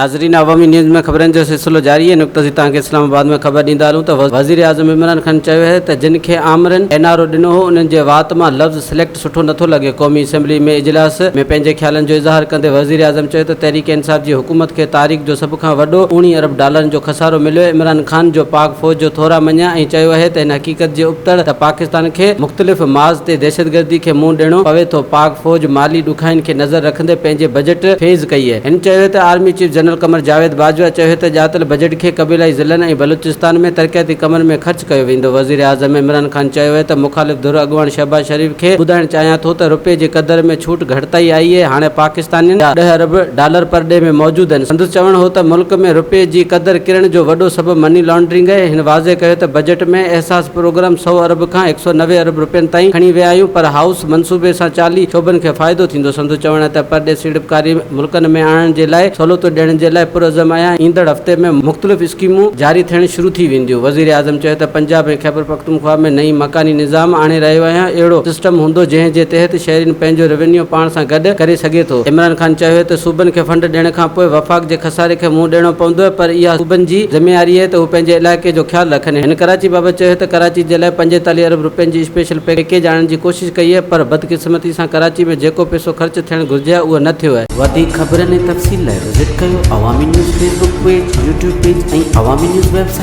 नाज़रीन, अवामी न्यूज़ में ख़बरनि जो सिलसिलो जारी है। नुक़्ता तव्हांखे इस्लामाबाद में ख़बर ॾींदा हलूं त वज़ीर आज़म इमरान ख़ान चयो है त जिन खे आमरन एनआरओ ॾिनो हो उन्हनि जे वात मां लफ़्ज़ सिलेक्ट सुठो नथो लॻे। क़ौमी असैम्बली में इजलास में पंहिंजे ख़्यालनि जो इज़हार कंदे वज़ीर आज़म चयो त तहरीक इंसाफ़ जी हुकूमत खे तारीख़ जो सभ खां वॾो $19 अरब जो खसारो मिलियो। इमरान ख़ान जो पाक फ़ौज जो थोरा मञिया ऐं चयो आहे त हिन हक़ीक़त जे उबतड़ त पाकिस्तान खे मुख़्तलिफ़ माज़ ते दहशतगर्दी खे मुंहुं ॾियणो पवे थो। पाक फ़ौज माली ॾुखाइनि खे नज़र रखंदे पंहिंजे बजट फेज़ कई आहे। हिन चयो त army chief general Qamar Javed Bajwa चयो त ॼातल बजट खे क़बीलाई ज़िलनि ऐं बलूचिस्तान में तरक़ियाती कमनि में ख़र्च कयो वेंदो। वज़ीर आज़म इमरान ख़ान चयो है त मुख़ालिफ़ धुर अॻुवान शहबाज शरीफ़ खे ॿुधाइणु चाहियां थो त रुपए जी क़दर में छूट घटिताई आई आहे। हाणे पाकिस्तानी $10 अरब परॾे में मौजूदु आहिनि। संदसि चवणु हो त मुल्क में रुपए जी क़दर किरण जो वॾो सबबु मनी लॉन्ड्रिंग आहे। हिन वाज़े कयो त बजट में एहसास प्रोग्राम $100 अरब खां $190 अरब ताईं खणी विया आहियूं, पर हाउस मनसूबे सां 40 शोबनि खे फ़ाइदो थींदो। संदसि चवणु त परॾे सीड़पकारी मुल्कनि में आणण जे लाइ सहूलियत ॾियण जे लाइ पुरज़म आहियां। ईंदड़ हफ़्ते में मुख़्तलिफ़ स्कीमूं जारी थियण शुरू थी वेंदियूं। वज़ीर आज़म चयो त पंजाब ऐं खैबर पख्तूनख्वा में नई मकानी निज़ाम आणे रहियो आहियां। अहिड़ो सिस्टम हूंदो जंहिं जे तहत शहरीन पंहिंजो रेवेन्यू पाण सां गॾु करे सघे थो। इमरान ख़ान चयो त सूबनि खे फंड ॾियण खां पोइ वफ़ाक़ जे खसारे खे मुंहुं ॾियणो पवंदो, पर इहा सूबनि जी ज़िमेवारी आहे त उहे पंहिंजे इलाइक़े जो ख़्यालु रखनि। हिन कराची बाबति चयो त कराची जे लाइ $45 अरब जी स्पेशल पैकेज आणण जी कोशिशि कई आहे, पर बदकिस्मती सां कराची में जेको पैसो ख़र्च थियणु घुरिजे उहो न थियो आहे। वधीक ख़बरनि ऐं तफ़सील लाइ विज़िट कयो अवामी news Facebook page, YouTube page ऐं अवामी न्यूज़ वेबसाइट।